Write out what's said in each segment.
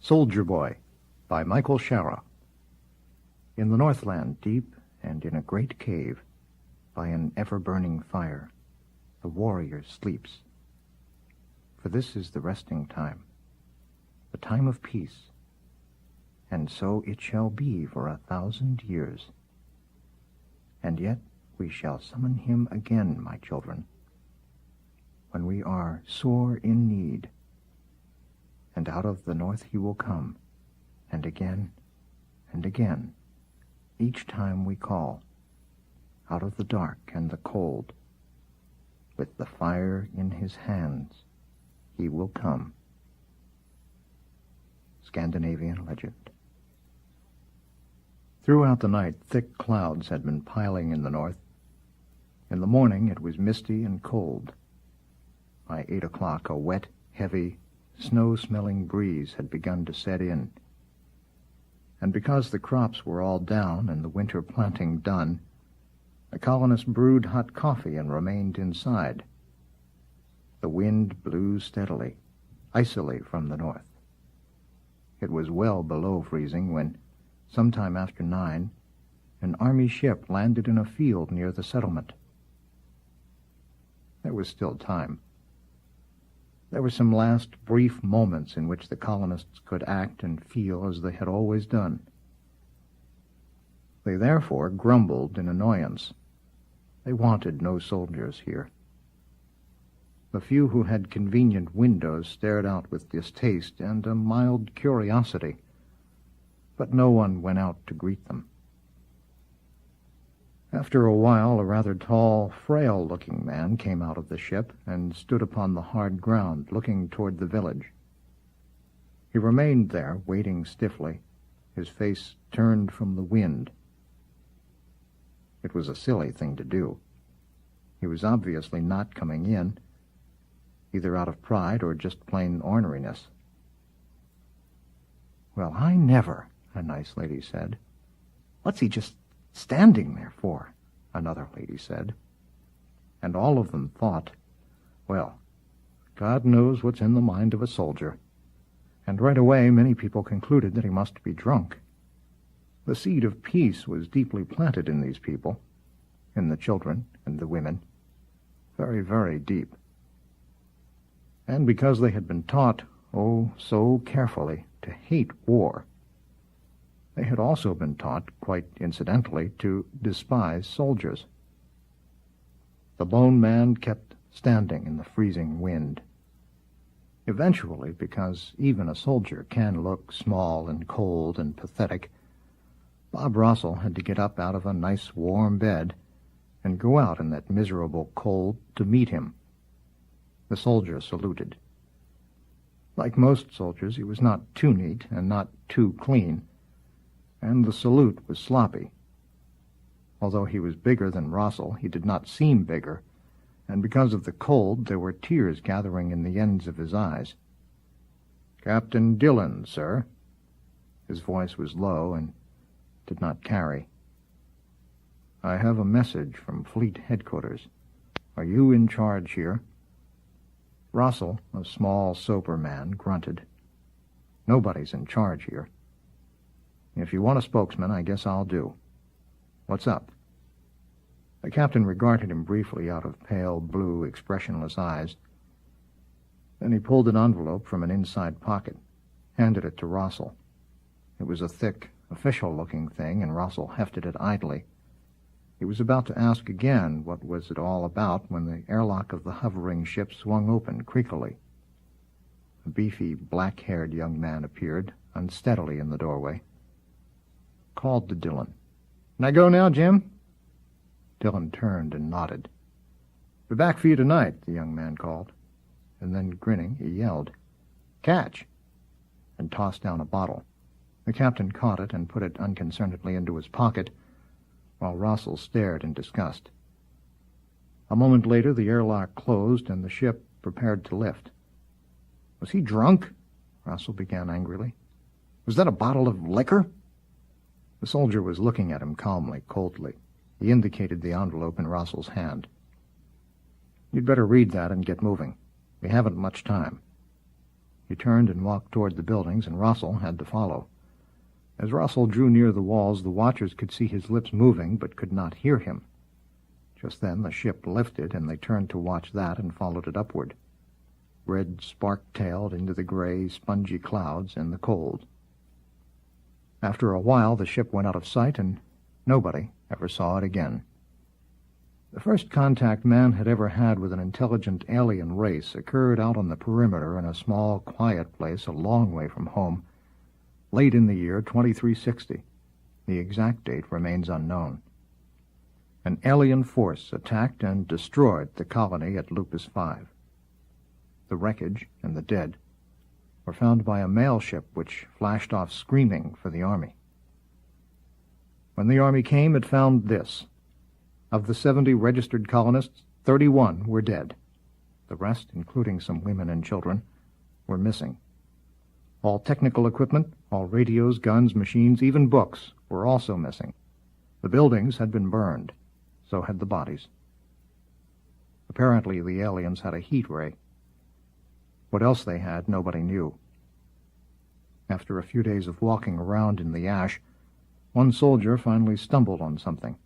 Soldier Boy by Michael Shaara. In the Northland deep and in a great cave, by an ever-burning fire, the warrior sleeps. For this is the resting time, the time of peace, and so it shall be for 1,000 years. And yet we shall summon him again, my children, when we are sore in need. And out of the north he will come, and again, each time we call, out of the dark and the cold, with the fire in his hands, he will come. Scandinavian legend. Throughout the night, thick clouds had been piling in the north. In the morning it was misty and cold. By 8 o'clock, a wet, heavy, snow-smelling breeze had begun to set in. And because the crops were all down and the winter planting done, the colonists brewed hot coffee and remained inside. The wind blew steadily, icily from the north. It was well below freezing when, sometime after 9, an army ship landed in a field near the settlement. There was still time. There were some last brief moments in which the colonists could act and feel as they had always done. They therefore grumbled in annoyance. They wanted no soldiers here. The few who had convenient windows stared out with distaste and a mild curiosity, but no one went out to greet them. After a while, a rather tall, frail-looking man came out of the ship and stood upon the hard ground, looking toward the village. He remained there, waiting stiffly, his face turned from the wind. It was a silly thing to do. He was obviously not coming in, either out of pride or just plain orneriness. "Well, I never," a nice lady said. "What's he just standing there for?" another lady said. And all of them thought, well, God knows what's in the mind of a soldier. And right away many people concluded that he must be drunk. The seed of peace was deeply planted in these people, in the children and the women, very, very deep. And because they had been taught, oh, so carefully, to hate war, they had also been taught, quite incidentally, to despise soldiers. The lone man kept standing in the freezing wind. Eventually, because even a soldier can look small and cold and pathetic, Bob Russell had to get up out of a nice warm bed and go out in that miserable cold to meet him. The soldier saluted. Like most soldiers, he was not too neat and not too clean, and the salute was sloppy. Although he was bigger than Russell, he did not seem bigger, and because of the cold there were tears gathering in the ends of his eyes. "Captain Dillon, sir." His voice was low and did not carry. "I have a message from Fleet Headquarters. Are you in charge here?" Russell, a small, sober man, grunted. "Nobody's in charge here." "If you want a spokesman, I guess I'll do. What's up?" The captain regarded him briefly out of pale blue, expressionless eyes. Then he pulled an envelope from an inside pocket, handed it to Russell. It was a thick, official-looking thing, and Russell hefted it idly. He was about to ask again what was it all about when the airlock of the hovering ship swung open creakily. A beefy, black-haired young man appeared unsteadily in the doorway. Called to Dillon. "Can I go now, Jim?" Dillon turned and nodded. "Be back for you tonight," the young man called. And then, grinning, he yelled, "Catch!" and tossed down a bottle. The captain caught it and put it unconcernedly into his pocket, while Russell stared in disgust. A moment later the airlock closed and the ship prepared to lift. "Was he drunk?" Russell began angrily. "Was that a bottle of liquor?" The soldier was looking at him calmly, coldly. He indicated the envelope in Russell's hand. "You'd better read that and get moving. We haven't much time." He turned and walked toward the buildings, and Russell had to follow. As Russell drew near the walls, the watchers could see his lips moving, but could not hear him. Just then the ship lifted, and they turned to watch that and followed it upward. Red spark-tailed into the gray, spongy clouds in the cold. After a while, the ship went out of sight, and nobody ever saw it again. The first contact man had ever had with an intelligent alien race occurred out on the perimeter in a small, quiet place a long way from home, late in the year 2360. The exact date remains unknown. An alien force attacked and destroyed the colony at Lupus 5. The wreckage and the dead were found by a mail ship which flashed off screaming for the Army. When the Army came, it found this. Of the 70 registered colonists, 31 were dead. The rest, including some women and children, were missing. All technical equipment, all radios, guns, machines, even books, were also missing. The buildings had been burned. So had the bodies. Apparently the aliens had a heat ray. What else they had, nobody knew. After a few days of walking around in the ash, one soldier finally stumbled on something.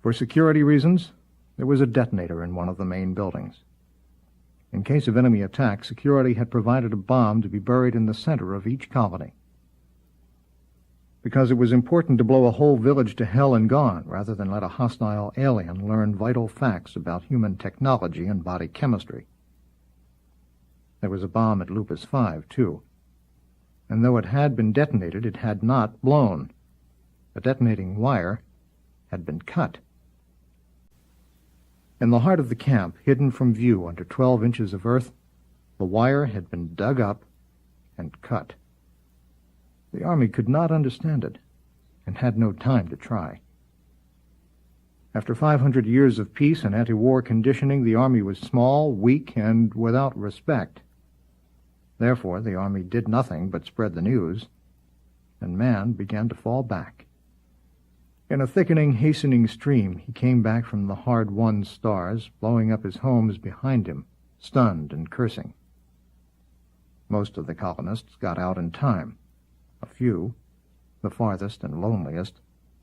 For security reasons, there was a detonator in one of the main buildings. In case of enemy attack, security had provided a bomb to be buried in the center of each colony. Because it was important to blow a whole village to hell and gone, rather than let a hostile alien learn vital facts about human technology and body chemistry. There was a bomb at Lupus 5, too. And though it had been detonated, it had not blown. The detonating wire had been cut. In the heart of the camp, hidden from view under 12 inches of earth, the wire had been dug up and cut. The Army could not understand it, and had no time to try. After 500 years of peace and anti-war conditioning, the Army was small, weak, and without respect. Therefore, the Army did nothing but spread the news, and man began to fall back. In a thickening, hastening stream, he came back from the hard-won stars, blowing up his homes behind him, stunned and cursing. Most of the colonists got out in time. A few, the farthest and loneliest,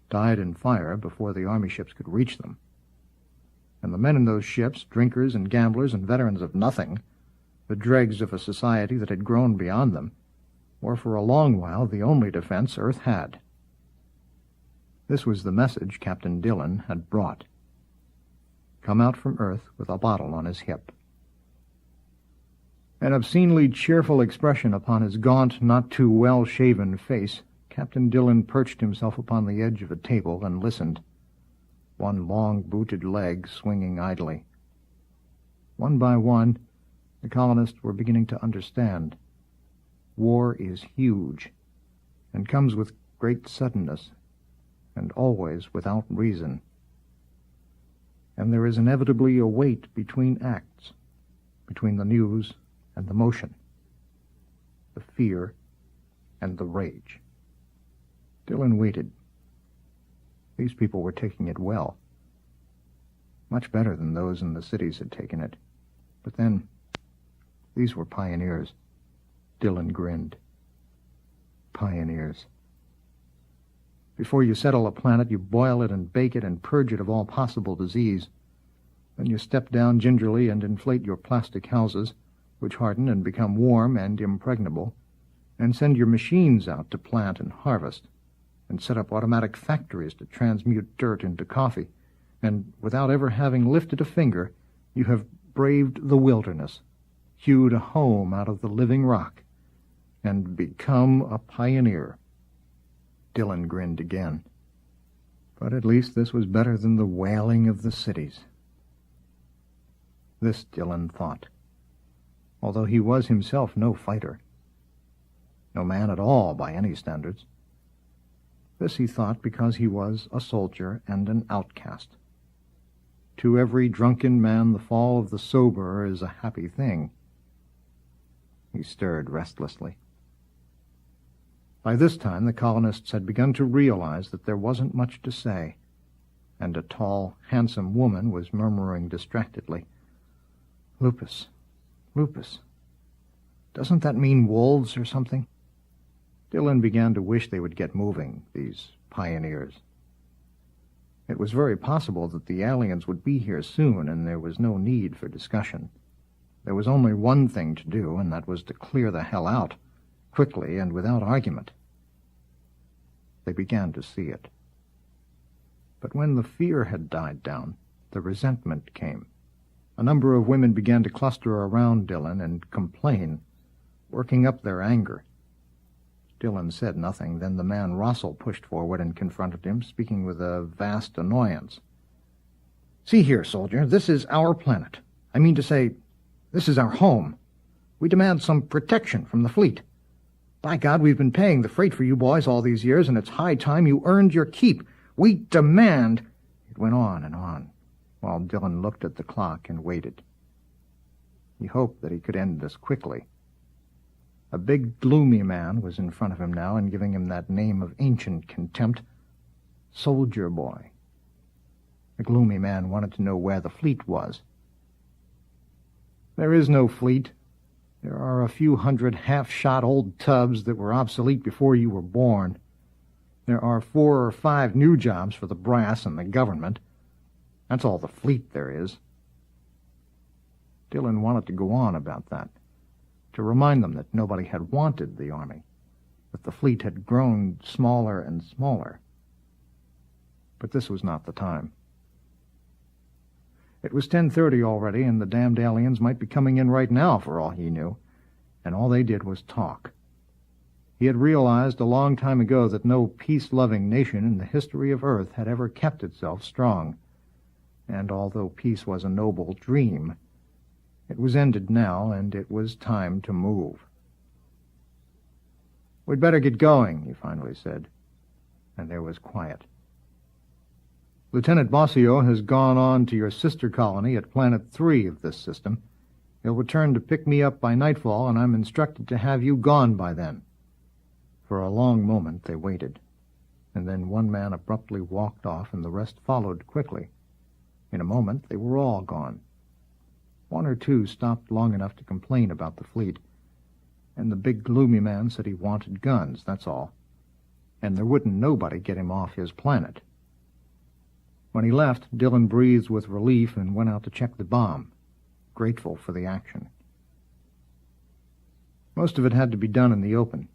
died in fire before the Army ships could reach them. And the men in those ships, drinkers and gamblers and veterans of nothing, the dregs of a society that had grown beyond them, were for a long while the only defense Earth had. This was the message Captain Dillon had brought. Come out from Earth with a bottle on his hip. An obscenely cheerful expression upon his gaunt, not-too-well-shaven face, Captain Dillon perched himself upon the edge of a table and listened, one long-booted leg swinging idly. One by one, the colonists were beginning to understand. War is huge, and comes with great suddenness, and always without reason. And there is inevitably a wait between acts, between the news and the motion, the fear and the rage. Dillon waited. These people were taking it well, much better than those in the cities had taken it. But then, these were pioneers. Dillon grinned. Pioneers. Before you settle a planet, you boil it and bake it and purge it of all possible disease. Then you step down gingerly and inflate your plastic houses, which harden and become warm and impregnable, and send your machines out to plant and harvest, and set up automatic factories to transmute dirt into coffee, and without ever having lifted a finger, you have braved the wilderness, hewed a home out of the living rock, and become a pioneer. Dillon grinned again. But at least this was better than the wailing of the cities. This Dillon thought, although he was himself no fighter, no man at all by any standards. This he thought because he was a soldier and an outcast. To every drunken man the fall of the sober is a happy thing. He stirred restlessly. By this time the colonists had begun to realize that there wasn't much to say, and a tall, handsome woman was murmuring distractedly, "Lupus, Lupus." Doesn't that mean wolves or something? Dillon began to wish they would get moving, these pioneers. It was very possible that the aliens would be here soon, and there was no need for discussion. There was only one thing to do, and that was to clear the hell out, quickly and without argument. They began to see it. But when the fear had died down, the resentment came. A number of women began to cluster around Dillon and complain, working up their anger. Dillon said nothing. Then the man Rossel pushed forward and confronted him, speaking with a vast annoyance. "See here, soldier, this is our planet. I mean to say, this is our home. We demand some protection from the fleet. By God, we've been paying the freight for you boys all these years, and it's high time you earned your keep. We demand—" It went on and on, while Dillon looked at the clock and waited. He hoped that he could end this quickly. A big, gloomy man was in front of him now and giving him that name of ancient contempt, Soldier Boy. The gloomy man wanted to know where the fleet was. "There is no fleet. There are a few hundred half-shot old tubs that were obsolete before you were born. There are 4 or 5 new jobs for the brass and the government. That's all the fleet there is." Dillon wanted to go on about that, to remind them that nobody had wanted the army, that the fleet had grown smaller and smaller. But this was not the time. It was 10:30 already, and the damned aliens might be coming in right now for all he knew, and all they did was talk. He had realized a long time ago that no peace-loving nation in the history of Earth had ever kept itself strong, and although peace was a noble dream, it was ended now, and it was time to move. "We'd better get going," he finally said, and there was quiet. "Lieutenant Bossio has gone on to your sister colony at Planet 3 of this system. He'll return to pick me up by nightfall, and I'm instructed to have you gone by then." For a long moment they waited, and then one man abruptly walked off, and the rest followed quickly. In a moment they were all gone. 1 or 2 stopped long enough to complain about the fleet, and the big gloomy man said he wanted guns, that's all, and there wouldn't nobody get him off his planet. When he left, Dillon breathed with relief and went out to check the bomb, grateful for the action. Most of it had to be done in the open.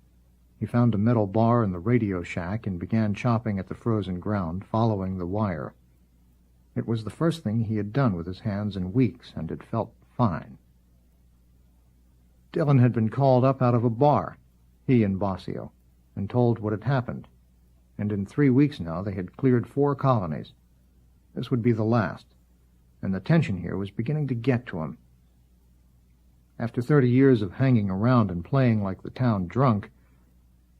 He found a metal bar in the radio shack and began chopping at the frozen ground, following the wire. It was the first thing he had done with his hands in weeks, and it felt fine. Dillon had been called up out of a bar, he and Bossio, and told what had happened, and in 3 weeks now they had cleared 4 colonies. This would be the last, and the tension here was beginning to get to him. After 30 years of hanging around and playing like the town drunk,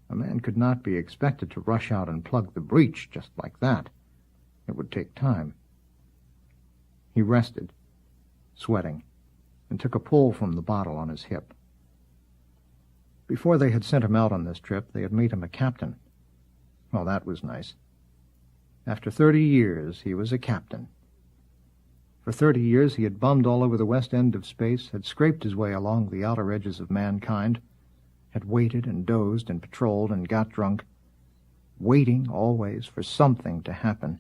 a man could not be expected to rush out and plug the breach just like that. It would take time. He rested, sweating, and took a pull from the bottle on his hip. Before they had sent him out on this trip, they had made him a captain. Well, that was nice. After 30 years, he was a captain. For 30 years, he had bummed all over the west end of space, had scraped his way along the outer edges of mankind, had waited and dozed and patrolled and got drunk, waiting always for something to happen.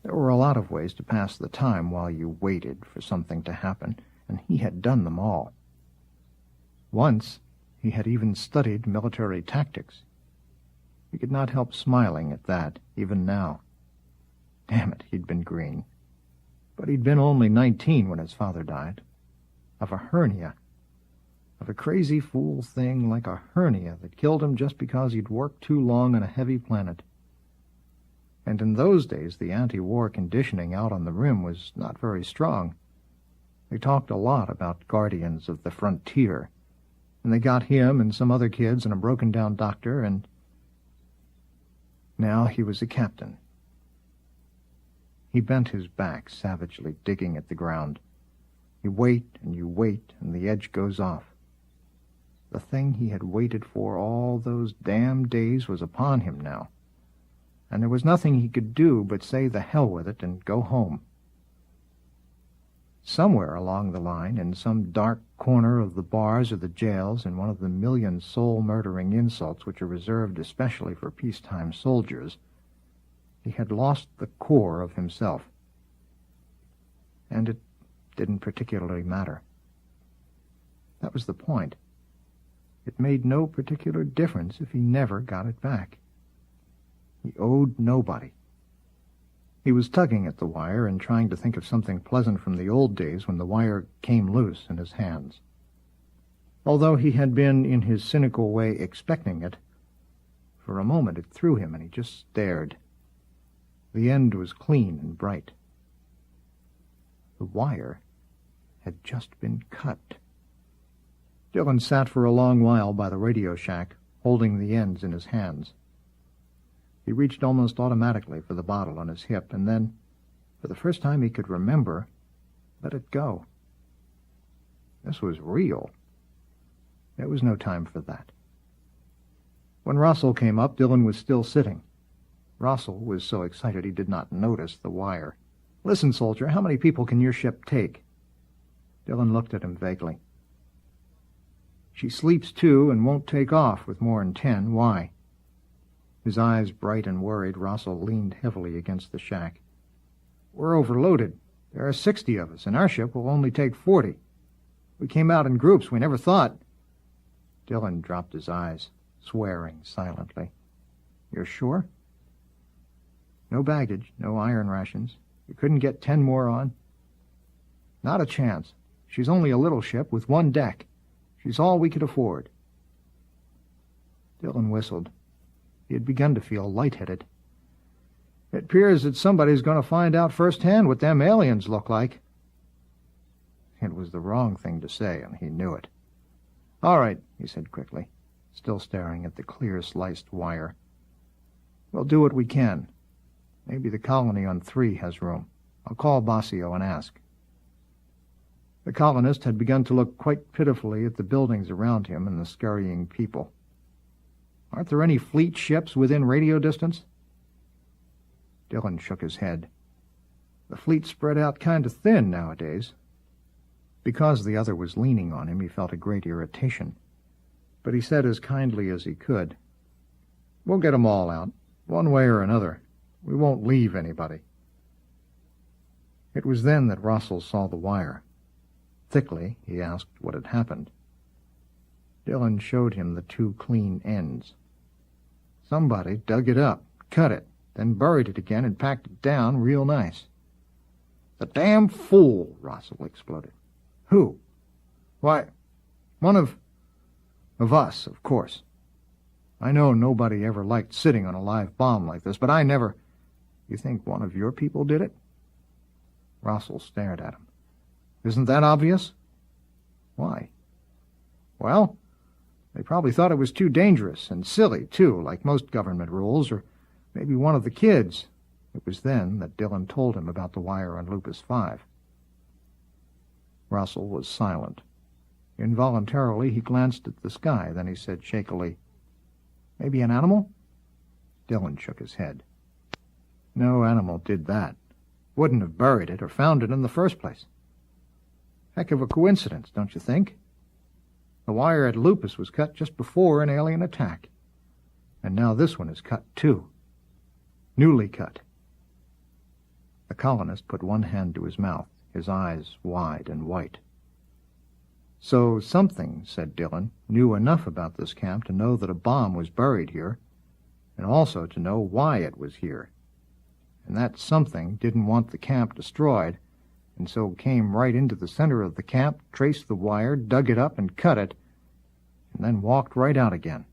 There were a lot of ways to pass the time while you waited for something to happen, and he had done them all. Once, he had even studied military tactics. He could not help smiling at that, even now. Damn it, he'd been green. But he'd been only 19 when his father died. Of a hernia. Of a crazy fool thing like a hernia that killed him just because he'd worked too long on a heavy planet. And in those days, the anti-war conditioning out on the rim was not very strong. They talked a lot about guardians of the frontier, and they got him and some other kids and a broken-down doctor, and now he was a captain. He bent his back, savagely digging at the ground. You wait, and the edge goes off. The thing he had waited for all those damn days was upon him now, and there was nothing he could do but say the hell with it and go home. Somewhere along the line, in some dark corner of the bars or the jails, in one of the million soul-murdering insults which are reserved especially for peacetime soldiers, he had lost the core of himself. And it didn't particularly matter. That was the point. It made no particular difference if he never got it back. He owed nobody. He was tugging at the wire and trying to think of something pleasant from the old days when the wire came loose in his hands. Although he had been, in his cynical way, expecting it, for a moment it threw him and he just stared. The end was clean and bright. The wire had just been cut. Dillon sat for a long while by the radio shack, holding the ends in his hands. He reached almost automatically for the bottle on his hip, and then, for the first time he could remember, let it go. This was real. There was no time for that. When Russell came up, Dillon was still sitting. Russell was so excited he did not notice the wire. "Listen, soldier, how many people can your ship take?" Dillon looked at him vaguely. "She sleeps too and won't take off with more than 10. Why?" His eyes bright and worried, Russell leaned heavily against the shack. "We're overloaded. There are 60 of us, and our ship will only take 40. We came out in groups. We never thought—" Dillon dropped his eyes, swearing silently. "You're sure?" "No baggage, no iron rations. You couldn't get 10 more on?" "Not a chance. She's only a little ship with 1 deck. She's all we could afford." Dillon whistled. He had begun to feel lightheaded. "It appears that somebody's going to find out firsthand what them aliens look like." It was the wrong thing to say, and he knew it. "All right," he said quickly, still staring at the clear sliced wire. "We'll do what we can. Maybe the colony on 3 has room. I'll call Basio and ask." The colonist had begun to look quite pitifully at the buildings around him and the scurrying people. "Aren't there any fleet ships within radio distance?" Dillon shook his head. "The fleet's spread out kind of thin nowadays." Because the other was leaning on him, he felt a great irritation. But he said as kindly as he could, "We'll get 'em all out, one way or another. We won't leave anybody." It was then that Russell saw the wire. Thickly, he asked what had happened. Dillon showed him the 2 clean ends. "Somebody dug it up, cut it, then buried it again and packed it down real nice." "The damn fool!" Russell exploded. "Who?" "Why, one of us, of course. I know nobody ever liked sitting on a live bomb like this, but I never—" "You think one of your people did it?" Russell stared at him. "Isn't that obvious?" "Why?" "Well, they probably thought it was too dangerous, and silly, too, like most government rules, or maybe one of the kids." It was then that Dillon told him about the wire on Lupus 5. Russell was silent. Involuntarily, he glanced at the sky. Then he said shakily, "Maybe an animal?" Dillon shook his head. "No animal did that. Wouldn't have buried it or found it in the first place. Heck of a coincidence, don't you think? The wire at Lupus was cut just before an alien attack. And now this one is cut, too. Newly cut." The colonist put one hand to his mouth, his eyes wide and white. "So something," said Dillon, "knew enough about this camp to know that a bomb was buried here, and also to know why it was here. And that something didn't want the camp destroyed, and so came right into the center of the camp, traced the wire, dug it up and cut it, and then walked right out again."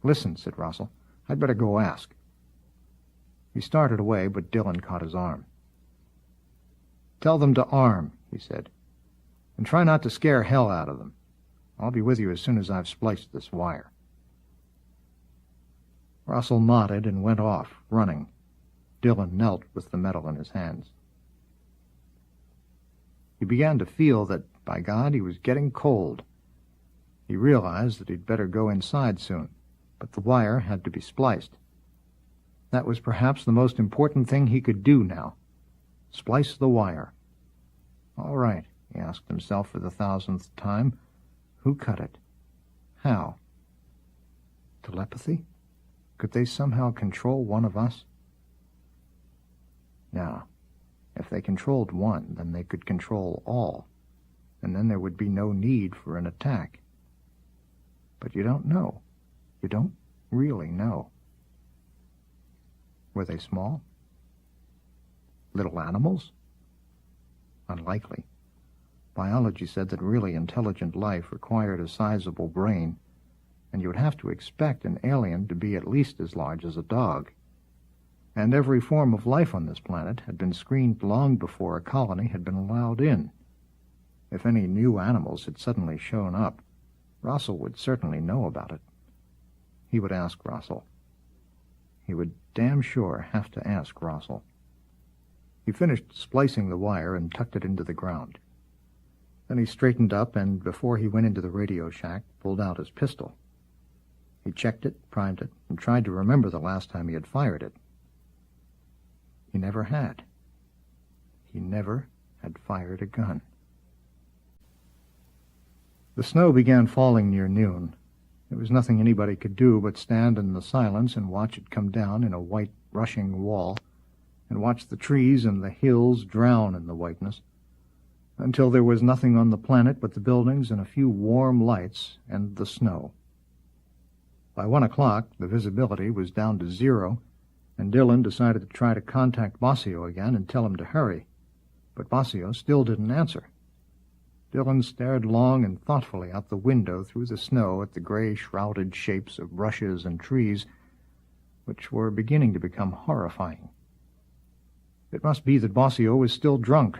"Listen," said Russell, "I'd better go ask." He started away, but Dillon caught his arm. "Tell them to arm," he said, "and try not to scare hell out of them. I'll be with you as soon as I've spliced this wire." Russell nodded and went off, running. Dillon knelt with the metal in his hands. He began to feel that, by God, he was getting cold. He realized that he'd better go inside soon, but the wire had to be spliced. That was perhaps the most important thing he could do now. Splice the wire, All right, he asked himself for the 1,000th time. Who cut it? How? Telepathy? Could they somehow control one of us? Now, if they controlled one, then they could control all, and then there would be no need for an attack. But you don't know. You don't really know. Were they small? Little animals? Unlikely. Biology said that really intelligent life required a sizable brain, and you would have to expect an alien to be at least as large as a dog. And every form of life on this planet had been screened long before a colony had been allowed in. If any new animals had suddenly shown up, Russell would certainly know about it. He would ask Russell. He would damn sure have to ask Russell. He finished splicing the wire and tucked it into the ground. Then he straightened up and, before he went into the radio shack, pulled out his pistol. He checked it, primed it, and tried to remember the last time he had fired it. He never had. He never had fired a gun. The snow began falling near noon. There was nothing anybody could do but stand in the silence and watch it come down in a white, rushing wall, and watch the trees and the hills drown in the whiteness, until there was nothing on the planet but the buildings and a few warm lights and the snow. By 1 o'clock, the visibility was down to 0, and Dillon decided to try to contact Bossio again and tell him to hurry. But Bossio still didn't answer. Dillon stared long and thoughtfully out the window through the snow at the gray, shrouded shapes of bushes and trees, which were beginning to become horrifying. It must be that Bossio was still drunk,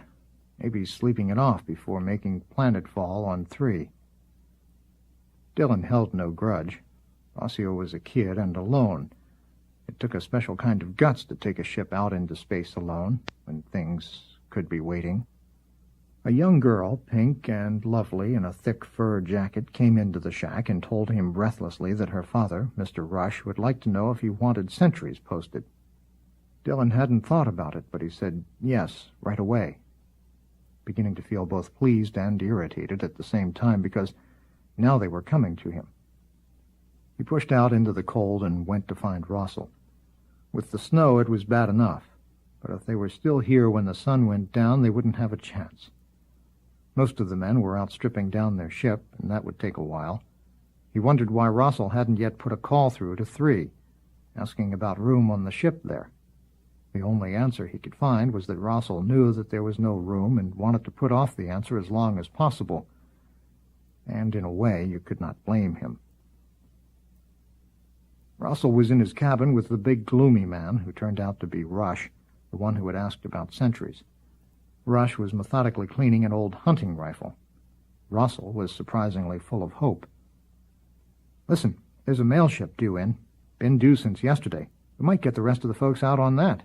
maybe sleeping it off before making planetfall on 3. Dillon held no grudge. Bossio was a kid and alone. It took a special kind of guts to take a ship out into space alone, when things could be waiting. A young girl, pink and lovely in a thick fur jacket, came into the shack and told him breathlessly that her father, Mr. Rush, would like to know if he wanted sentries posted. Dillon hadn't thought about it, but he said yes right away, beginning to feel both pleased and irritated at the same time, because now they were coming to him. He pushed out into the cold and went to find Russell. With the snow, it was bad enough, but if they were still here when the sun went down, they wouldn't have a chance. Most of the men were out stripping down their ship, and that would take a while. He wondered why Russell hadn't yet put a call through to 3, asking about room on the ship there. The only answer he could find was that Russell knew that there was no room and wanted to put off the answer as long as possible. And in a way, you could not blame him. Russell was in his cabin with the big gloomy man, who turned out to be Rush, the one who had asked about sentries. Rush was methodically cleaning an old hunting rifle. Russell was surprisingly full of hope. "Listen, there's a mail ship due in. Been due since yesterday. We might get the rest of the folks out on that."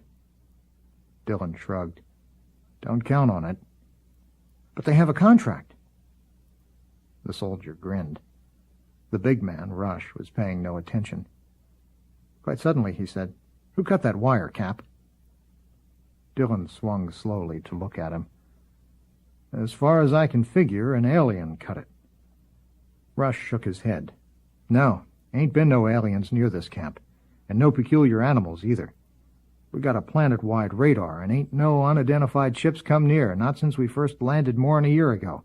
Dillon shrugged. "Don't count on it." "But they have a contract." The soldier grinned. The big man, Rush, was paying no attention. Quite suddenly he said, "Who cut that wire, Cap?" Dillon swung slowly to look at him. "As far as I can figure, an alien cut it." Rush shook his head. "No, ain't been no aliens near this camp, and no peculiar animals either. We got a planet-wide radar, and ain't no unidentified ships come near, not since we first landed more'n a year ago."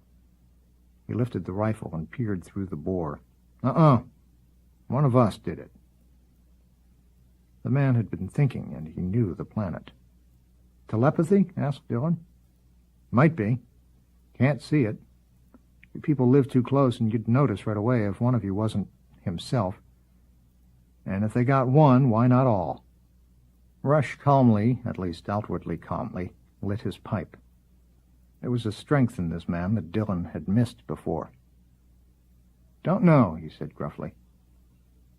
He lifted the rifle and peered through the bore. One of us did it." The man had been thinking, and he knew the planet. "Telepathy?" asked Dillon. "Might be. Can't see it. You people live too close, and you'd notice right away if one of you wasn't himself. And if they got one, why not all?" Rush calmly, at least outwardly calmly, lit his pipe. There was a strength in this man that Dillon had missed before. "Don't know," he said gruffly.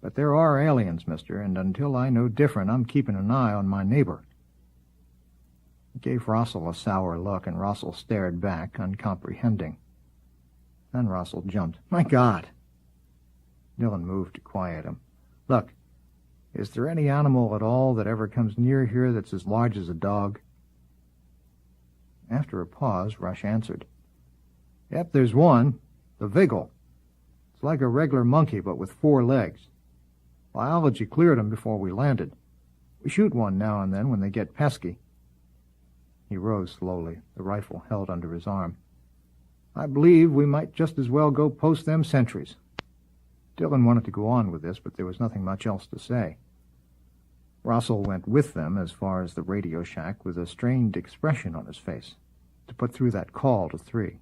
"But there are aliens, mister, and until I know different, I'm keeping an eye on my neighbor." He gave Russell a sour look, and Russell stared back, uncomprehending. Then Russell jumped. "My God!" Dillon moved to quiet him. "Look, is there any animal at all that ever comes near here that's as large as a dog?" After a pause, Rush answered. "Yep, there's one. The Vigil. It's like a regular monkey, but with 4 legs. Biology cleared him before we landed. We shoot one now and then when they get pesky." He rose slowly, the rifle held under his arm. "I believe we might just as well go post them sentries." Dillon wanted to go on with this, but there was nothing much else to say. Russell went with them as far as the radio shack with a strained expression on his face, to put through that call to 3.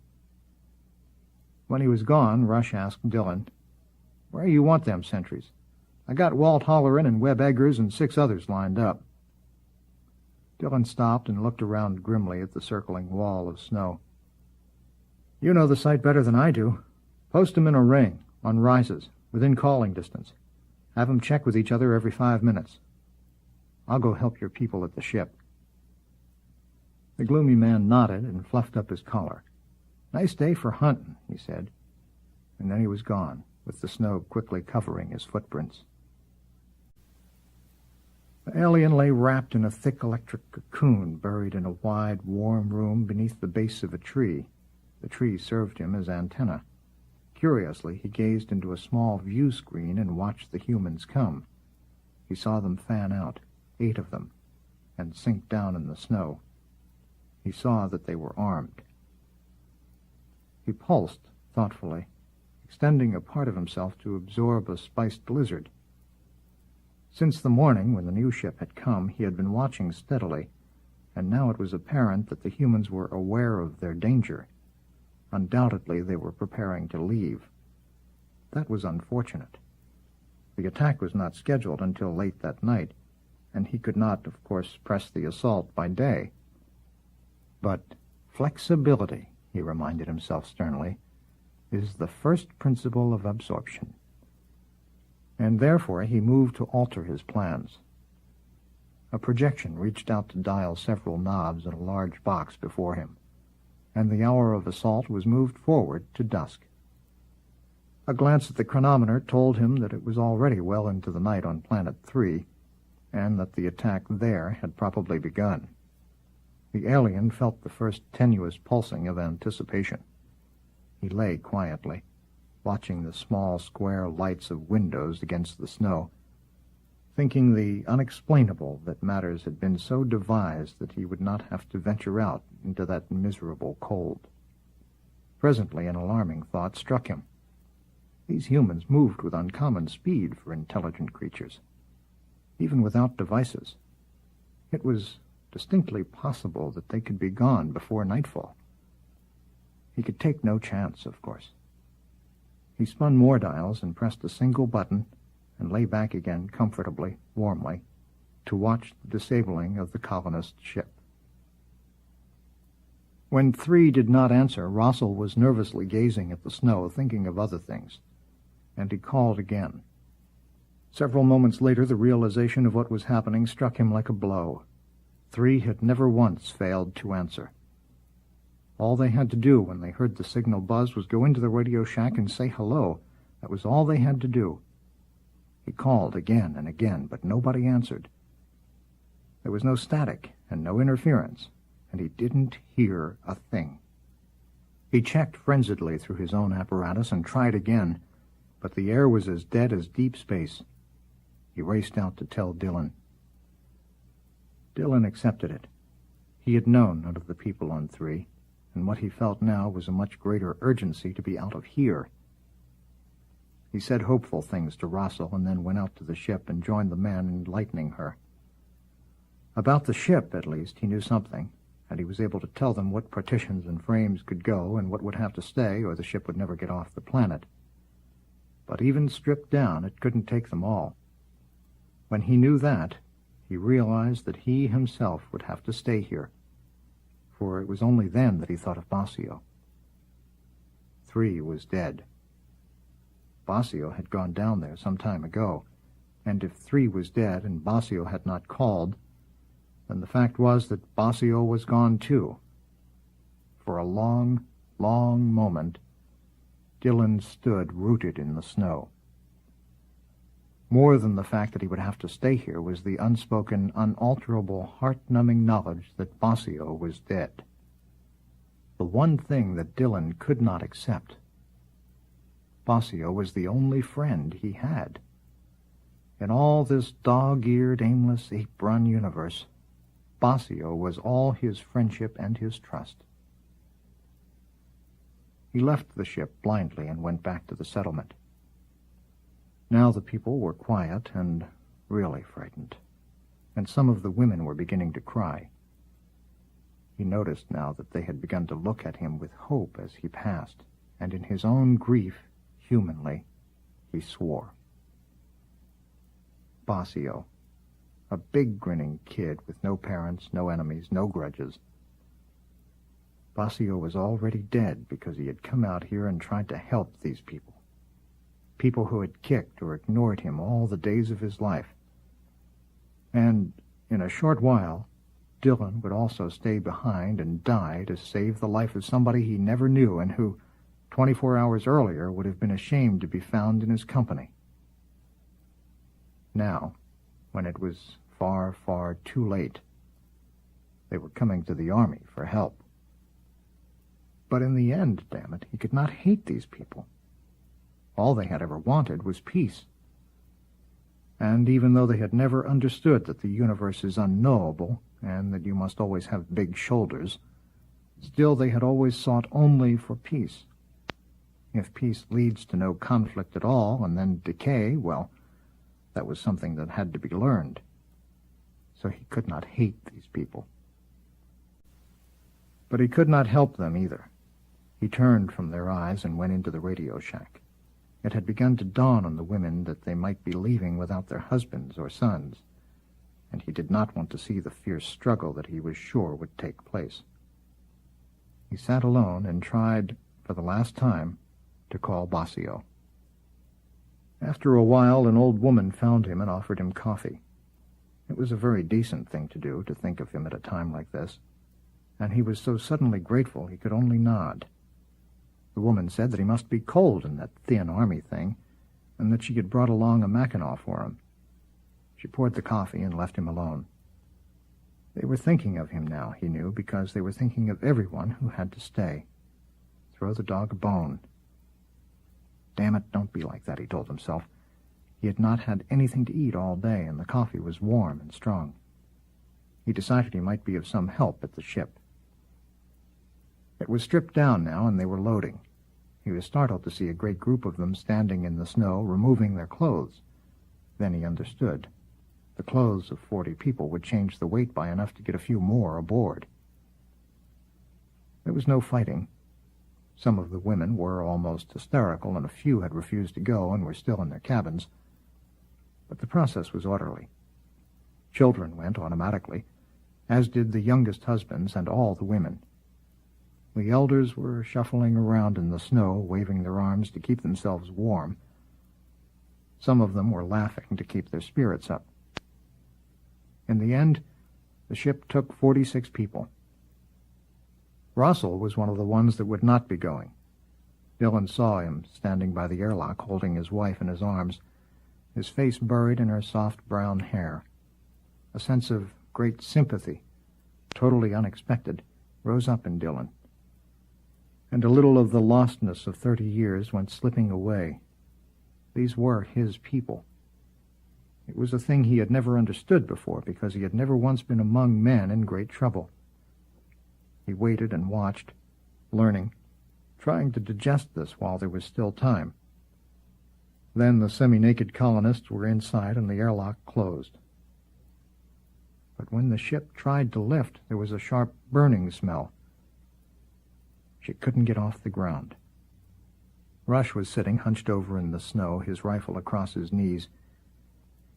When he was gone, Rush asked Dillon, "Where you want them sentries? I got Walt Holleran and Webb Eggers and 6 others lined up." Dillon stopped and looked around grimly at the circling wall of snow. "You know the site better than I do. Post 'em in a ring, on rises, within calling distance. Have 'em check with each other every 5 minutes. I'll go help your people at the ship." The gloomy man nodded and fluffed up his collar. "Nice day for hunting," he said. And then he was gone, with the snow quickly covering his footprints. The alien lay wrapped in a thick electric cocoon, buried in a wide, warm room beneath the base of a tree. The tree served him as antenna. Curiously, he gazed into a small view screen and watched the humans come. He saw them fan out, 8 of them, and sink down in the snow. He saw that they were armed. He pulsed thoughtfully, extending a part of himself to absorb a spiced blizzard. Since the morning when the new ship had come, he had been watching steadily, and now it was apparent that the humans were aware of their danger. Undoubtedly, they were preparing to leave. That was unfortunate. The attack was not scheduled until late that night, and he could not, of course, press the assault by day. But flexibility, he reminded himself sternly, is the first principle of absorption. And therefore he moved to alter his plans. A projection reached out to dial several knobs in a large box before him, and the hour of assault was moved forward to dusk. A glance at the chronometer told him that it was already well into the night on Planet 3, and that the attack there had probably begun. The alien felt the first tenuous pulsing of anticipation. He lay quietly, watching the small square lights of windows against the snow, thinking the unexplainable that matters had been so devised that he would not have to venture out into that miserable cold. Presently an alarming thought struck him. These humans moved with uncommon speed for intelligent creatures, even without devices. It was distinctly possible that they could be gone before nightfall. He could take no chance, of course. He spun more dials and pressed a single button and lay back again comfortably, warmly, to watch the disabling of the colonist ship. When 3 did not answer, Rossel was nervously gazing at the snow, thinking of other things, and he called again. Several moments later, the realization of what was happening struck him like a blow. 3 had never once failed to answer. All they had to do when they heard the signal buzz was go into the radio shack and say hello. That was all they had to do. He called again and again, but nobody answered. There was no static and no interference, and he didn't hear a thing. He checked frenziedly through his own apparatus and tried again, but the air was as dead as deep space. He raced out to tell Dillon. Dillon accepted it. He had known none of the people on 3, and what he felt now was a much greater urgency to be out of here. He said hopeful things to Rossel and then went out to the ship and joined the men in enlightening her. About the ship, at least, he knew something, and he was able to tell them what partitions and frames could go and what would have to stay, or the ship would never get off the planet. But even stripped down, it couldn't take them all. When he knew that, he realized that he himself would have to stay here, for it was only then that he thought of Basio. 3 was dead. Basio had gone down there some time ago, and if 3 was dead and Basio had not called, then the fact was that Basio was gone too. For a long, long moment, Dillon stood rooted in the snow. More than the fact that he would have to stay here was the unspoken, unalterable, heart-numbing knowledge that Basio was dead. the one thing that Dillon could not accept. Bossio was the only friend he had. In all this dog-eared, aimless, ape-run universe, Bossio was all his friendship and his trust. He left the ship blindly and went back to the settlement. Now the people were quiet and really frightened, and some of the women were beginning to cry. He noticed now that they had begun to look at him with hope as he passed, and in his own grief, humanly, he swore. Bossio, a big grinning kid with no parents, no enemies, no grudges. Bossio was already dead because he had come out here and tried to help these people. People who had kicked or ignored him all the days of his life. And in a short while, Dillon would also stay behind and die to save the life of somebody he never knew and who, 24 hours earlier, would have been ashamed to be found in his company. Now, when it was far, far too late, they were coming to the army for help. But in the end, damn it, he could not hate these people. All they had ever wanted was peace. And even though they had never understood that the universe is unknowable and that you must always have big shoulders, still they had always sought only for peace. If peace leads to no conflict at all and then decay, well, that was something that had to be learned. So he could not hate these people. But he could not help them either. He turned from their eyes and went into the radio shack. It had begun to dawn on the women that they might be leaving without their husbands or sons, and he did not want to see the fierce struggle that he was sure would take place. He sat alone and tried, for the last time, to call Bossio. After a while, an old woman found him and offered him coffee. It was a very decent thing to do, to think of him at a time like this, and he was so suddenly grateful he could only nod. The woman said that he must be cold in that thin army thing, and that she had brought along a Mackinaw for him. She poured the coffee and left him alone. They were thinking of him now, he knew, because they were thinking of everyone who had to stay. Throw the dog a bone. Damn it, don't be like that, he told himself. He had not had anything to eat all day, and the coffee was warm and strong. He decided he might be of some help at the ship. It was stripped down now, and they were loading. He was startled to see a great group of them standing in the snow, removing their clothes. Then he understood. The clothes of 40 people would change the weight by enough to get a few more aboard. There was no fighting. Some of the women were almost hysterical, and a few had refused to go and were still in their cabins. But the process was orderly. Children went automatically, as did the youngest husbands and all the women. The elders were shuffling around in the snow, waving their arms to keep themselves warm. Some of them were laughing to keep their spirits up. In the end, the ship took 46 people. Russell was one of the ones that would not be going. Dillon saw him standing by the airlock, holding his wife in his arms, his face buried in her soft brown hair. A sense of great sympathy, totally unexpected, rose up in Dillon. And a little of the lostness of 30 years went slipping away. These were his people. It was a thing he had never understood before, because he had never once been among men in great trouble. He waited and watched, learning, trying to digest this while there was still time. Then the semi-naked colonists were inside and the airlock closed. But when the ship tried to lift, there was a sharp burning smell. She couldn't get off the ground. Rush was sitting hunched over in the snow, his rifle across his knees.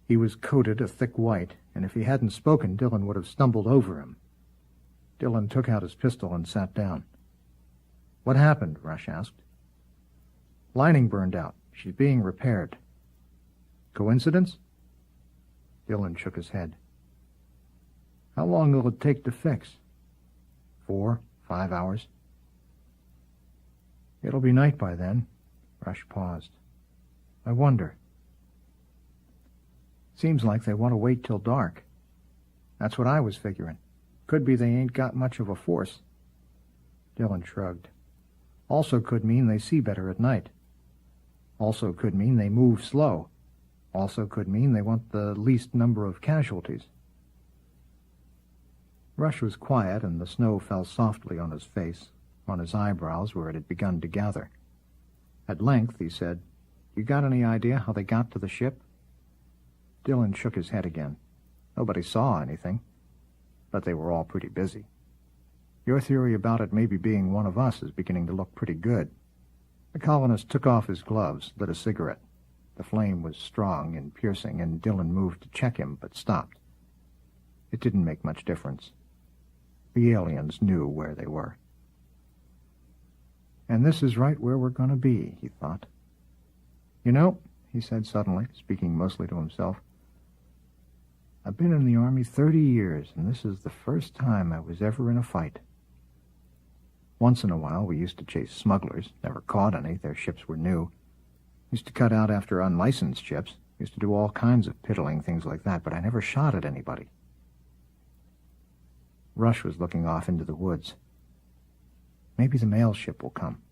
He was coated a thick white, and if he hadn't spoken, Dillon would have stumbled over him. Dillon took out his pistol and sat down. "What happened?" Rush asked. "Lining burned out. She's being repaired." "Coincidence?" Dillon shook his head. "How long will it take to fix?" 4, 5 hours. "It'll be night by then." Rush paused. "I wonder." "Seems like they want to wait till dark." "That's what I was figuring. Could be they ain't got much of a force." Dillon shrugged. Also could mean they see better at night. Also could mean they move slow. Also could mean they want the least number of casualties. Rush was quiet, and the snow fell softly on his face, on his eyebrows where it had begun to gather. At length he said, "You got any idea how they got to the ship?" Dillon shook his head again. Nobody saw anything, but they were all pretty busy. Your theory about it maybe being one of us is beginning to look pretty good. The colonist took off his gloves, lit a cigarette. The flame was strong and piercing, and Dillon moved to check him, but stopped. It didn't make much difference. The aliens knew where they were. And this is right where we're going to be, he thought. You know, he said suddenly, speaking mostly to himself, I've been in the Army 30 years, and this is the first time I was ever in a fight. Once in a while we used to chase smugglers, never caught any, their ships were new. Used to cut out after unlicensed ships, used to do all kinds of piddling things like that, but I never shot at anybody. Rush was looking off into the woods. Maybe the mail ship will come.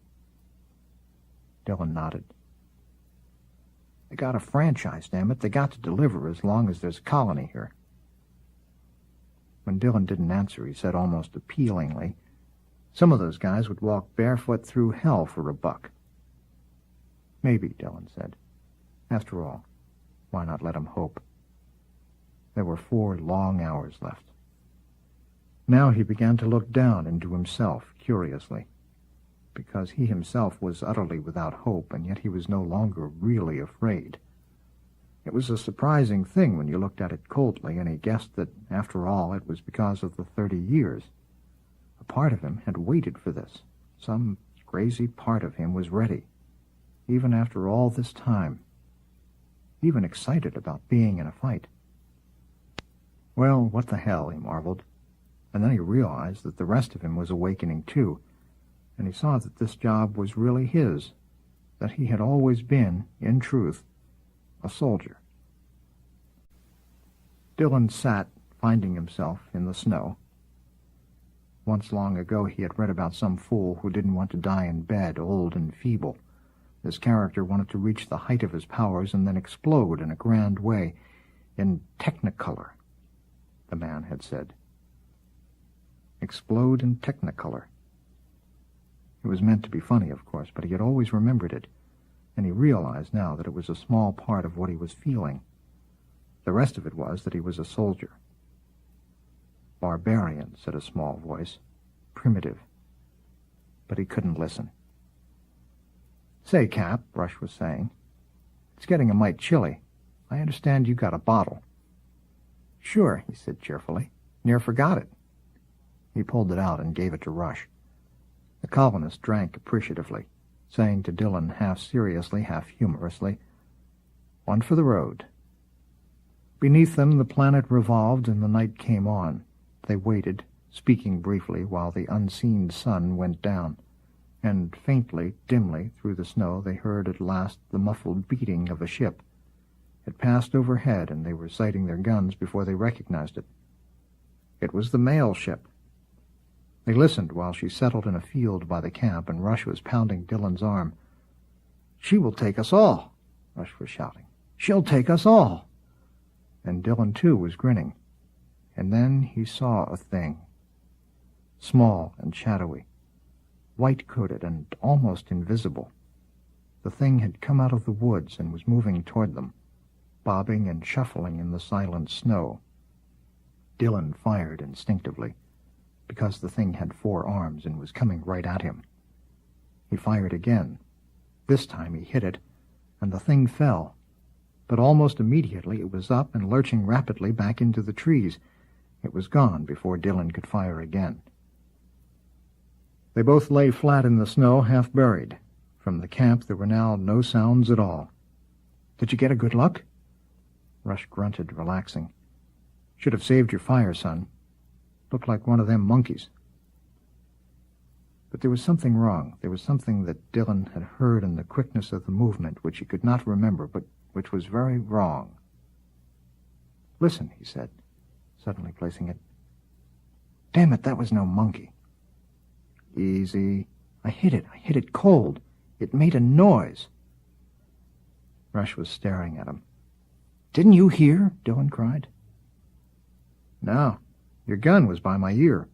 Dillon nodded. They got a franchise, damn it. They got to deliver as long as there's a colony here. When Dillon didn't answer, he said almost appealingly, some of those guys would walk barefoot through hell for a buck. Maybe, Dillon said. After all, why not let him hope? There were 4 long hours left. Now he began to look down into himself curiously, because he himself was utterly without hope, and yet he was no longer really afraid. It was a surprising thing when you looked at it coldly, and he guessed that, after all, it was because of the 30 years. A part of him had waited for this. Some crazy part of him was ready, even after all this time, even excited about being in a fight. Well, what the hell, he marveled. And then he realized that the rest of him was awakening too, and he saw that this job was really his, that he had always been, in truth, a soldier. Dillon sat, finding himself in the snow. Once long ago he had read about some fool who didn't want to die in bed, old and feeble. This character wanted to reach the height of his powers and then explode in a grand way, in technicolor, the man had said. Explode in technicolor. It was meant to be funny, of course, but he had always remembered it, and he realized now that it was a small part of what he was feeling. The rest of it was that he was a soldier. Barbarian, said a small voice. Primitive. But he couldn't listen. Say, Cap, Rush was saying, it's getting a mite chilly. I understand you got a bottle. Sure, he said cheerfully. Near forgot it. He pulled it out and gave it to Rush. The colonist drank appreciatively, saying to Dillon half seriously, half humorously, One for the road. Beneath them the planet revolved and the night came on. They waited, speaking briefly, while the unseen sun went down, and faintly, dimly, through the snow they heard at last the muffled beating of a ship. It passed overhead, and they were sighting their guns before they recognized it. It was the mail ship. They listened while she settled in a field by the camp, and Rush was pounding Dillon's arm. She will take us all, Rush was shouting. She'll take us all. And Dillon, too, was grinning. And then he saw a thing. Small and shadowy, white-coated and almost invisible. The thing had come out of the woods and was moving toward them, bobbing and shuffling in the silent snow. Dillon fired instinctively, because the thing had 4 arms and was coming right at him. He fired again. This time he hit it, and the thing fell. But almost immediately it was up and lurching rapidly back into the trees. It was gone before Dillon could fire again. They both lay flat in the snow, half buried. From the camp there were now no sounds at all. Did you get a good look? Rush grunted, relaxing. Should have saved your fire, son. Looked like one of them monkeys. But there was something wrong. There was something that Dillon had heard in the quickness of the movement, which he could not remember, but which was very wrong. Listen, he said, suddenly placing it. Damn it, that was no monkey. Easy. I hit it cold. It made a noise. Rush was staring at him. Didn't you hear? Dillon cried. No, your gun was by my ear.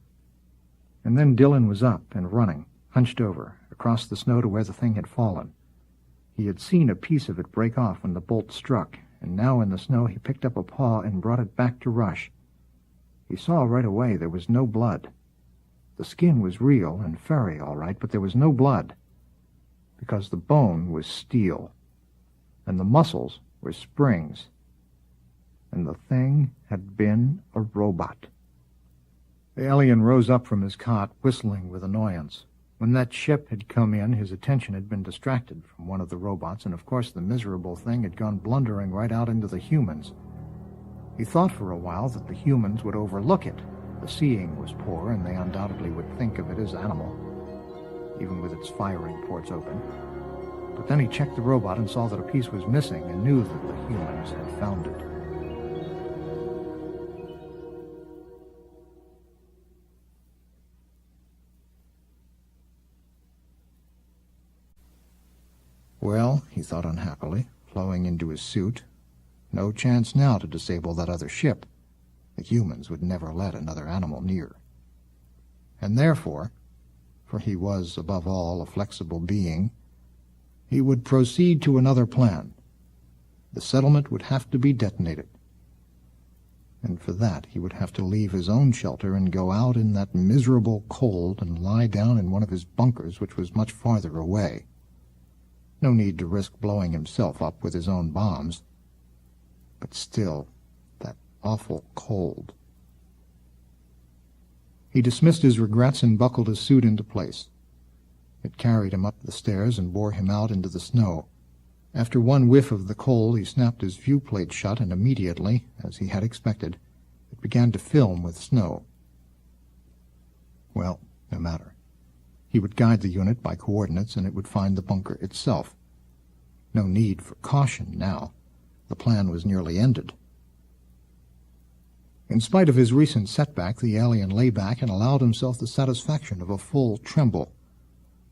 And then Dillon was up and running, hunched over, across the snow to where the thing had fallen. He had seen a piece of it break off when the bolt struck, and now in the snow he picked up a paw and brought it back to Rush. He saw right away there was no blood. The skin was real and furry, all right, but there was no blood, because the bone was steel, and the muscles were springs, and the thing had been a robot. The alien rose up from his cot, whistling with annoyance. When that ship had come in, his attention had been distracted from one of the robots, and of course the miserable thing had gone blundering right out into the humans. He thought for a while that the humans would overlook it. The seeing was poor, and they undoubtedly would think of it as animal, even with its firing ports open. But then he checked the robot and saw that a piece was missing and knew that the humans had found it. Well, he thought unhappily, flowing into his suit, no chance now to disable that other ship. The humans would never let another animal near. And therefore, for he was above all a flexible being, he would proceed to another plan. The settlement would have to be detonated. And for that he would have to leave his own shelter and go out in that miserable cold and lie down in one of his bunkers, which was much farther away. No need to risk blowing himself up with his own bombs. But still, that awful cold. He dismissed his regrets and buckled his suit into place. It carried him up the stairs and bore him out into the snow. After one whiff of the cold, he snapped his viewplate shut, and immediately, as he had expected, it began to film with snow. Well, no matter. He would guide the unit by coordinates, and it would find the bunker itself. No need for caution now. The plan was nearly ended. In spite of his recent setback, the alien lay back and allowed himself the satisfaction of a full tremble.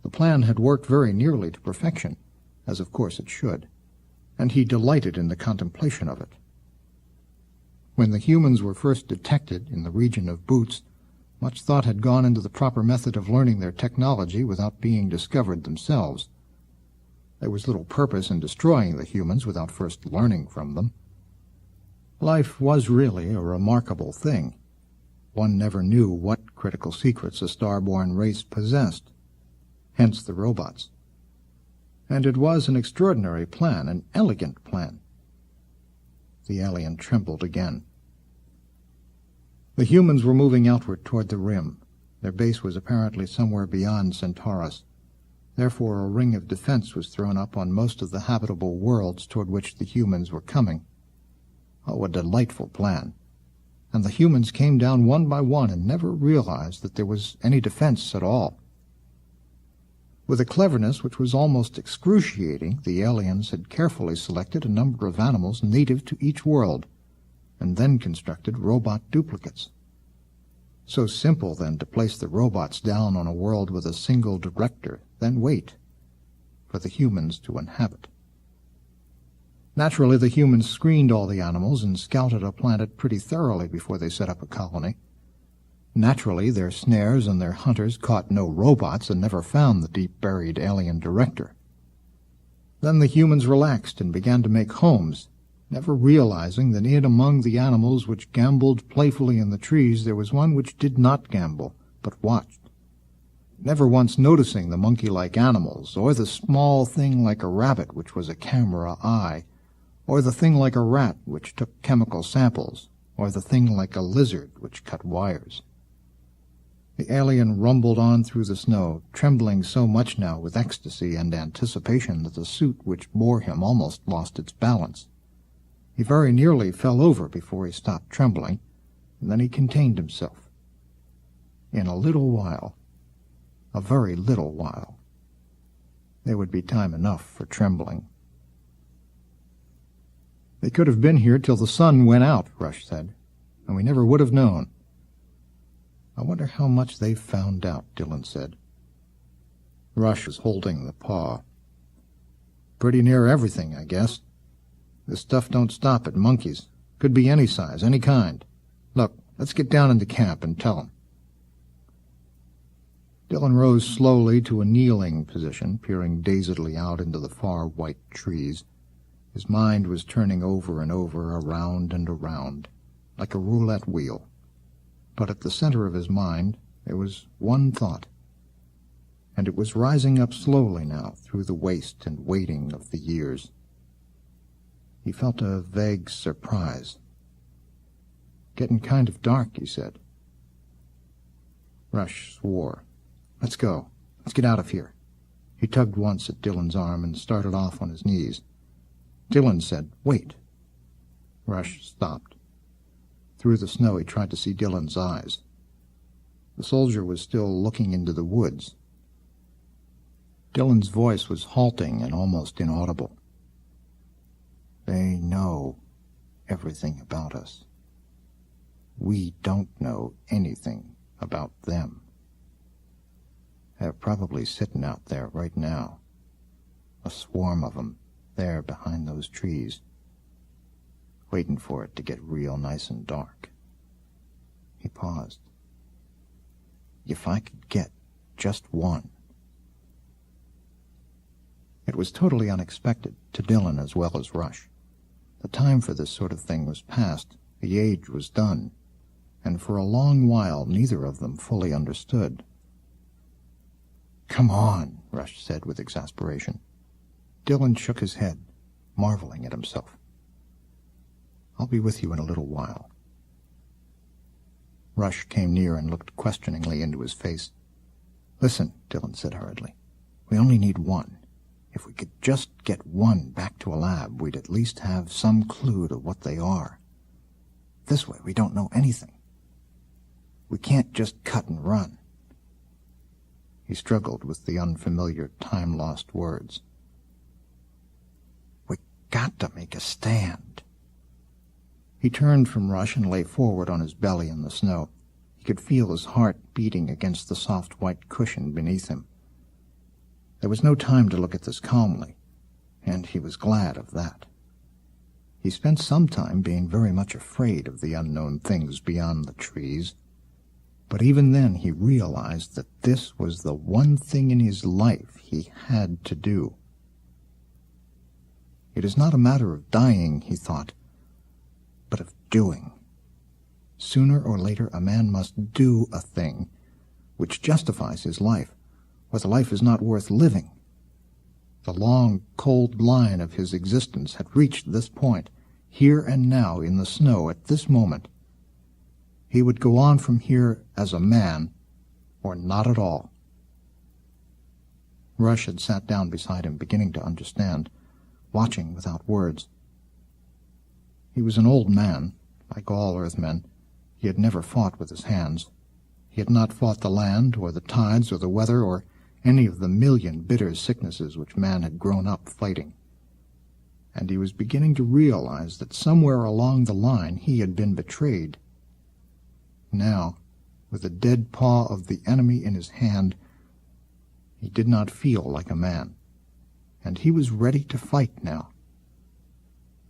The plan had worked very nearly to perfection, as of course it should, and he delighted in the contemplation of it. When the humans were first detected in the region of Boots, much thought had gone into the proper method of learning their technology without being discovered themselves. There was little purpose in destroying the humans without first learning from them. Life was really a remarkable thing. One never knew what critical secrets a star-born race possessed, hence the robots. And it was an extraordinary plan, an elegant plan. The alien trembled again. The humans were moving outward toward the rim. Their base was apparently somewhere beyond Centaurus. Therefore a ring of defense was thrown up on most of the habitable worlds toward which the humans were coming. Oh, a delightful plan. And the humans came down one by one and never realized that there was any defense at all. With a cleverness which was almost excruciating, the aliens had carefully selected a number of animals native to each world, and then constructed robot duplicates. So simple, then, to place the robots down on a world with a single director, then wait for the humans to inhabit. Naturally, the humans screened all the animals and scouted a planet pretty thoroughly before they set up a colony. Naturally, their snares and their hunters caught no robots and never found the deep-buried alien director. Then the humans relaxed and began to make homes, never realizing that in among the animals which gamboled playfully in the trees there was one which did not gamble, but watched. Never once noticing the monkey-like animals, or the small thing like a rabbit which was a camera eye, or the thing like a rat which took chemical samples, or the thing like a lizard which cut wires. The alien rumbled on through the snow, trembling so much now with ecstasy and anticipation that the suit which bore him almost lost its balance. He very nearly fell over before he stopped trembling, and then he contained himself. In a little while, a very little while, there would be time enough for trembling. They could have been here till the sun went out, Rush said, and we never would have known. I wonder how much they've found out, Dillon said. Rush was holding the paw. "Pretty near everything, I guess. This stuff don't stop at monkeys. Could be any size, any kind. Look, let's get down into camp and tell 'em." Dillon rose slowly to a kneeling position, peering dazedly out into the far white trees. His mind was turning over and over, around and around, like a roulette wheel. But at the center of his mind there was one thought, and it was rising up slowly now through the waste and waiting of the years. He felt a vague surprise. "Getting kind of dark," he said. Rush swore. "Let's go. Let's get out of here." He tugged once at Dillon's arm and started off on his knees. Dillon said, "Wait." Rush stopped. Through the snow he tried to see Dillon's eyes. The soldier was still looking into the woods. Dillon's voice was halting and almost inaudible. "They know everything about us. We don't know anything about them. They're probably sitting out there right now. A swarm of them there behind those trees, waiting for it to get real nice and dark." He paused. "If I could get just one." It was totally unexpected, to Dillon as well as Rush. The time for this sort of thing was past, the age was done, and for a long while neither of them fully understood. "Come on," Rush said with exasperation. Dillon shook his head, marveling at himself. "I'll be with you in a little while." Rush came near and looked questioningly into his face. "Listen," Dillon said hurriedly. "We only need one. If we could just get one back to a lab, we'd at least have some clue to what they are. This way we don't know anything. We can't just cut and run." He struggled with the unfamiliar, time-lost words. "We got to make a stand." He turned from Rush and lay forward on his belly in the snow. He could feel his heart beating against the soft white cushion beneath him. There was no time to look at this calmly, and he was glad of that. He spent some time being very much afraid of the unknown things beyond the trees, but even then he realized that this was the one thing in his life he had to do. It is not a matter of dying, he thought, but of doing. Sooner or later a man must do a thing which justifies his life, or the life is not worth living. The long, cold line of his existence had reached this point, here and now in the snow at this moment. He would go on from here as a man, or not at all. Rush had sat down beside him, beginning to understand, watching without words. He was an old man, like all Earthmen. He had never fought with his hands. He had not fought the land, or the tides, or the weather, or any of the million bitter sicknesses which man had grown up fighting. And he was beginning to realize that somewhere along the line he had been betrayed. Now, with the dead paw of the enemy in his hand, he did not feel like a man, and he was ready to fight now.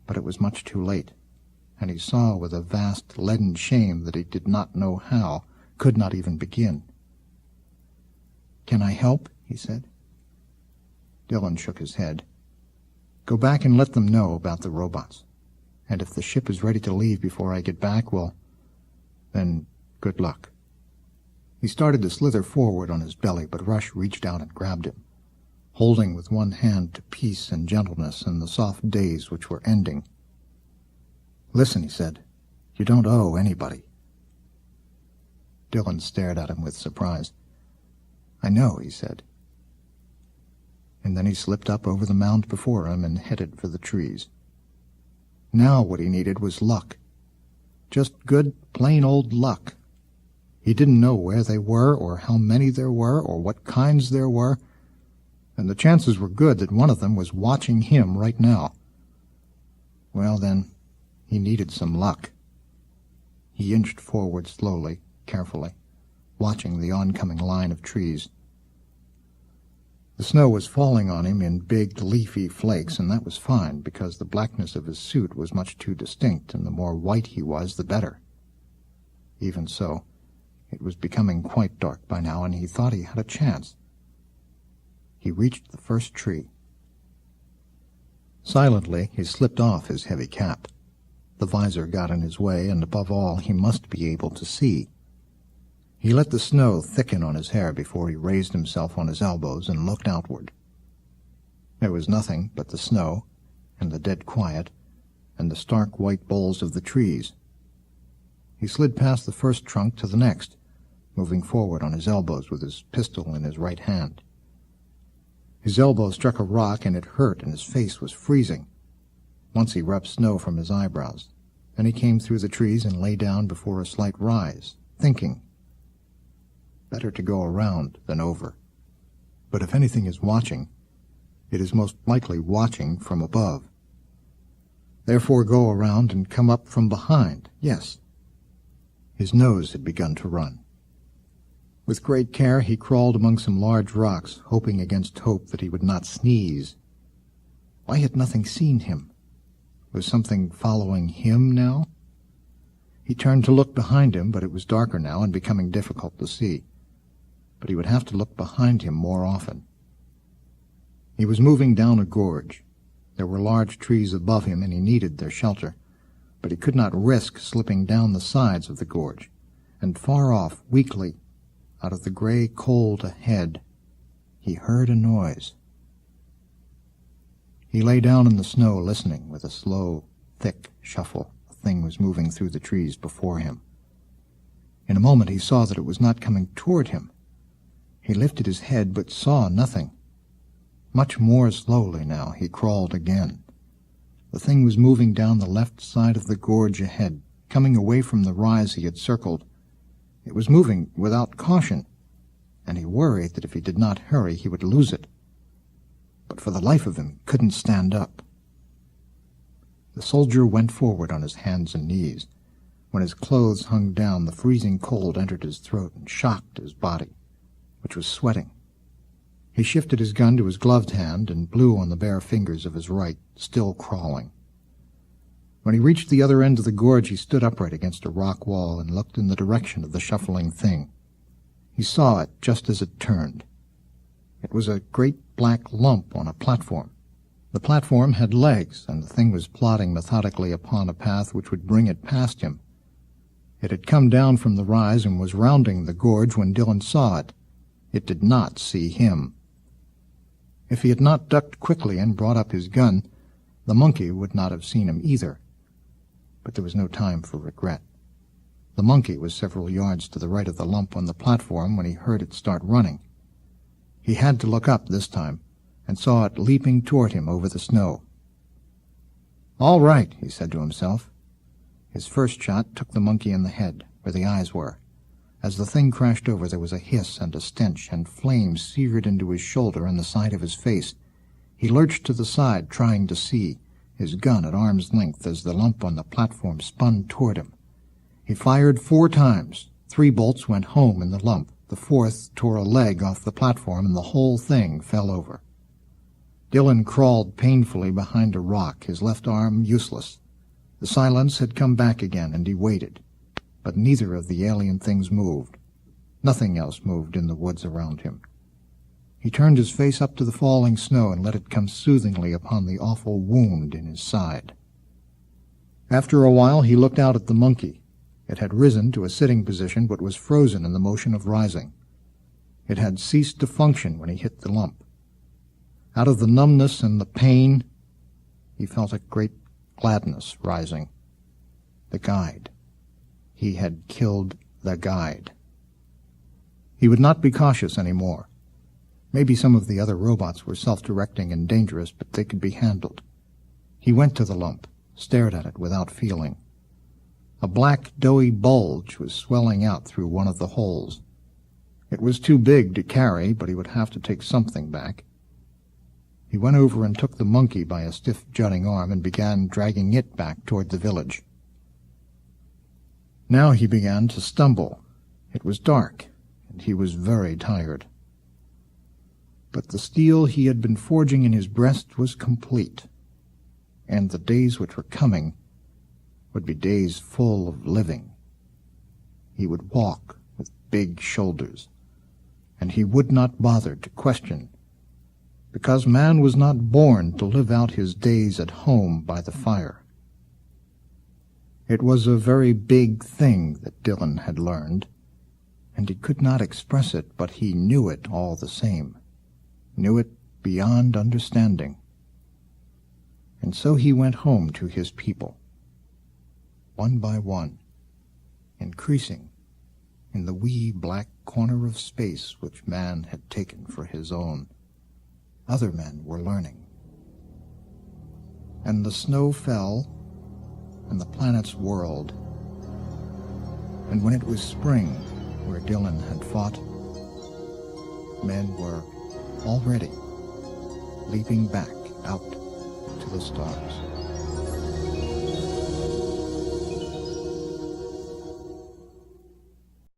But it was much too late, and he saw with a vast leaden shame that he did not know how, could not even begin. "Can I help?" he said. Dillon shook his head. "Go back and let them know about the robots. And if the ship is ready to leave before I get back, well, then good luck." He started to slither forward on his belly, but Rush reached out and grabbed him, holding with one hand to peace and gentleness in the soft days which were ending. "Listen," he said, "you don't owe anybody." Dillon stared at him with surprise. "I know," he said. And then he slipped up over the mound before him and headed for the trees. Now what he needed was luck. Just good, plain old luck. He didn't know where they were, or how many there were, or what kinds there were, and the chances were good that one of them was watching him right now. Well, then, he needed some luck. He inched forward slowly, carefully, watching the oncoming line of trees. The snow was falling on him in big, leafy flakes, and that was fine, because the blackness of his suit was much too distinct, and the more white he was, the better. Even so, it was becoming quite dark by now, and he thought he had a chance. He reached the first tree. Silently, he slipped off his heavy cap. The visor got in his way, and above all, he must be able to see. He let the snow thicken on his hair before he raised himself on his elbows and looked outward. There was nothing but the snow, and the dead quiet, and the stark white boles of the trees. He slid past the first trunk to the next, moving forward on his elbows with his pistol in his right hand. His elbow struck a rock, and it hurt, and his face was freezing. Once he rubbed snow from his eyebrows. Then he came through the trees and lay down before a slight rise, thinking. Better to go around than over. But if anything is watching, it is most likely watching from above. Therefore go around and come up from behind, yes. His nose had begun to run. With great care he crawled among some large rocks, hoping against hope that he would not sneeze. Why had nothing seen him? Was something following him now? He turned to look behind him, but it was darker now and becoming difficult to see. But he would have to look behind him more often. He was moving down a gorge. There were large trees above him, and he needed their shelter, but he could not risk slipping down the sides of the gorge, and far off, weakly, out of the gray cold ahead, he heard a noise. He lay down in the snow, listening with a slow, thick shuffle. A thing was moving through the trees before him. In a moment he saw that it was not coming toward him. He lifted his head, but saw nothing. Much more slowly now he crawled again. The thing was moving down the left side of the gorge ahead, coming away from the rise he had circled. It was moving without caution, and he worried that if he did not hurry he would lose it. But for the life of him he couldn't stand up. The soldier went forward on his hands and knees. When his clothes hung down, the freezing cold entered his throat and shocked his body, which was sweating. He shifted his gun to his gloved hand and blew on the bare fingers of his right, still crawling. When he reached the other end of the gorge, he stood upright against a rock wall and looked in the direction of the shuffling thing. He saw it just as it turned. It was a great black lump on a platform. The platform had legs, and the thing was plodding methodically upon a path which would bring it past him. It had come down from the rise and was rounding the gorge when Dillon saw it. It did not see him. If he had not ducked quickly and brought up his gun, the monkey would not have seen him either. But there was no time for regret. The monkey was several yards to the right of the lump on the platform when he heard it start running. He had to look up this time, and saw it leaping toward him over the snow. "All right," he said to himself. His first shot took the monkey in the head, where the eyes were. As the thing crashed over, there was a hiss and a stench, and flames seared into his shoulder and the side of his face. He lurched to the side, trying to see, his gun at arm's length as the lump on the platform spun toward him. He fired 4 times. 3 bolts went home in the lump. The 4th tore a leg off the platform, and the whole thing fell over. Dillon crawled painfully behind a rock, his left arm useless. The silence had come back again, and he waited. But neither of the alien things moved. Nothing else moved in the woods around him. He turned his face up to the falling snow and let it come soothingly upon the awful wound in his side. After a while he looked out at the monkey. It had risen to a sitting position, but was frozen in the motion of rising. It had ceased to function when he hit the lump. Out of the numbness and the pain, he felt a great gladness rising. The guide. He had killed the guide. He would not be cautious any more. Maybe some of the other robots were self-directing and dangerous, but they could be handled. He went to the lump, stared at it without feeling. A black, doughy bulge was swelling out through one of the holes. It was too big to carry, but he would have to take something back. He went over and took the monkey by a stiff jutting arm and began dragging it back toward the village. Now he began to stumble. It was dark, and he was very tired. But the steel he had been forging in his breast was complete, and the days which were coming would be days full of living. He would walk with big shoulders, and he would not bother to question, because man was not born to live out his days at home by the fire. It was a very big thing that Dylan had learned, and he could not express it, but he knew it all the same, knew it beyond understanding. And so he went home to his people, one by one, increasing in the wee black corner of space which man had taken for his own. Other men were learning. And the snow fell, and the planets whirled. And when it was spring, where Dylan had fought, men were already leaping back out to the stars.